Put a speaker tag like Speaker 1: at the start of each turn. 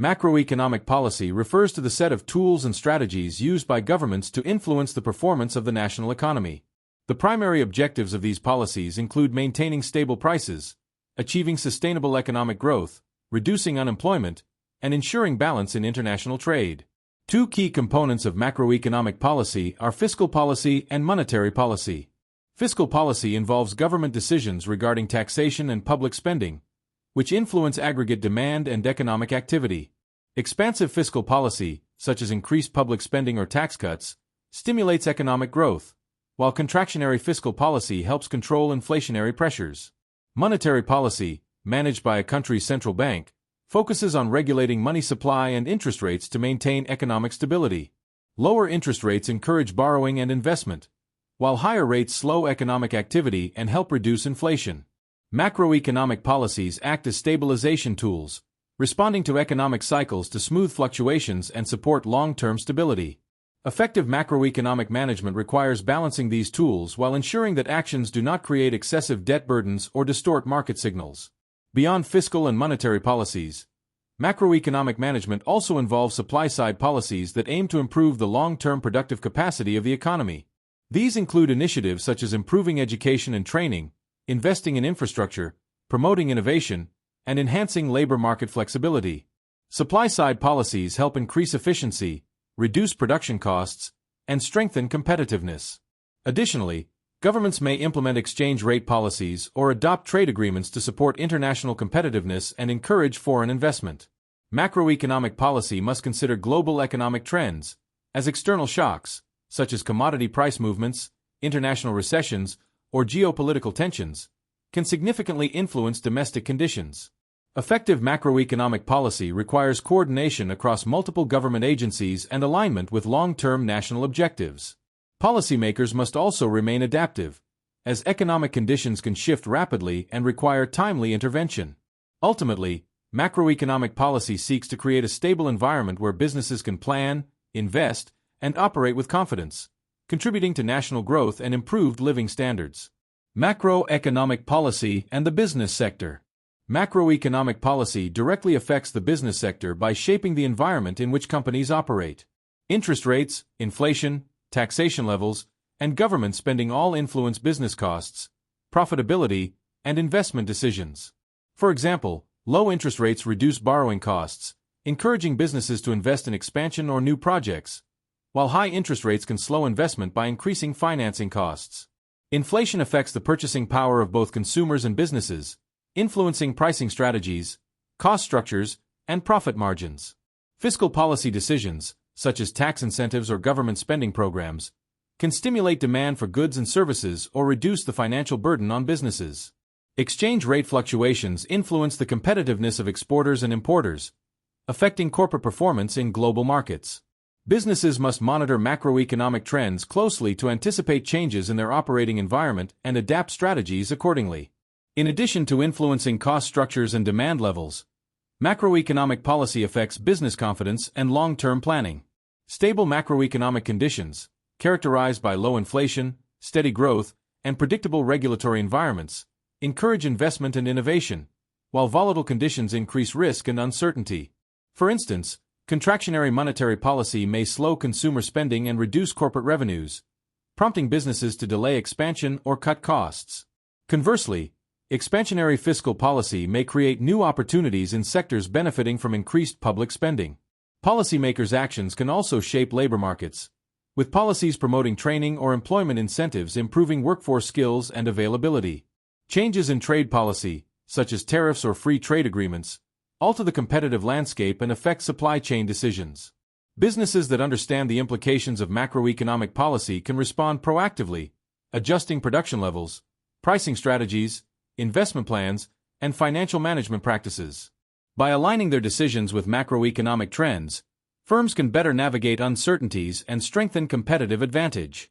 Speaker 1: Macroeconomic policy refers to the set of tools and strategies used by governments to influence the performance of the national economy. The primary objectives of these policies include maintaining stable prices, achieving sustainable economic growth, reducing unemployment, and ensuring balance in international trade. Two key components of macroeconomic policy are fiscal policy and monetary policy. Fiscal policy involves government decisions regarding taxation and public spending, which influence aggregate demand and economic activity. Expansive fiscal policy, such as increased public spending or tax cuts, stimulates economic growth, while contractionary fiscal policy helps control inflationary pressures. Monetary policy, managed by a country's central bank, focuses on regulating money supply and interest rates to maintain economic stability. Lower interest rates encourage borrowing and investment, while higher rates slow economic activity and help reduce inflation. Macroeconomic policies act as stabilization tools, responding to economic cycles to smooth fluctuations and support long-term stability. Effective macroeconomic management requires balancing these tools while ensuring that actions do not create excessive debt burdens or distort market signals. Beyond fiscal and monetary policies, macroeconomic management also involves supply-side policies that aim to improve the long-term productive capacity of the economy. These include initiatives such as improving education and training, investing in infrastructure, promoting innovation, and enhancing labor market flexibility. Supply-side policies help increase efficiency, reduce production costs, and strengthen competitiveness. Additionally, governments may implement exchange rate policies or adopt trade agreements to support international competitiveness and encourage foreign investment. Macroeconomic policy must consider global economic trends, as external shocks, such as commodity price movements, international recessions, or geopolitical tensions, can significantly influence domestic conditions. Effective macroeconomic policy requires coordination across multiple government agencies and alignment with long-term national objectives. Policymakers must also remain adaptive, as economic conditions can shift rapidly and require timely intervention. Ultimately, macroeconomic policy seeks to create a stable environment where businesses can plan, invest, and operate with confidence, contributing to national growth and improved living standards. Macroeconomic policy and the business sector. Macroeconomic policy directly affects the business sector by shaping the environment in which companies operate. Interest rates, inflation, taxation levels, and government spending all influence business costs, profitability, and investment decisions. For example, low interest rates reduce borrowing costs, encouraging businesses to invest in expansion or new projects, while high interest rates can slow investment by increasing financing costs. Inflation affects the purchasing power of both consumers and businesses, influencing pricing strategies, cost structures, and profit margins. Fiscal policy decisions, such as tax incentives or government spending programs, can stimulate demand for goods and services or reduce the financial burden on businesses. Exchange rate fluctuations influence the competitiveness of exporters and importers, affecting corporate performance in global markets. Businesses must monitor macroeconomic trends closely to anticipate changes in their operating environment and adapt strategies accordingly. In addition to influencing cost structures and demand levels, macroeconomic policy affects business confidence and long-term planning. Stable macroeconomic conditions, characterized by low inflation, steady growth, and predictable regulatory environments, encourage investment and innovation, while volatile conditions increase risk and uncertainty. For instance, contractionary monetary policy may slow consumer spending and reduce corporate revenues, prompting businesses to delay expansion or cut costs. Conversely, expansionary fiscal policy may create new opportunities in sectors benefiting from increased public spending. Policymakers' actions can also shape labor markets, with policies promoting training or employment incentives improving workforce skills and availability. Changes in trade policy, such as tariffs or free trade agreements, alter the competitive landscape and affect supply chain decisions. Businesses that understand the implications of macroeconomic policy can respond proactively, adjusting production levels, pricing strategies, investment plans, and financial management practices. By aligning their decisions with macroeconomic trends, firms can better navigate uncertainties and strengthen competitive advantage.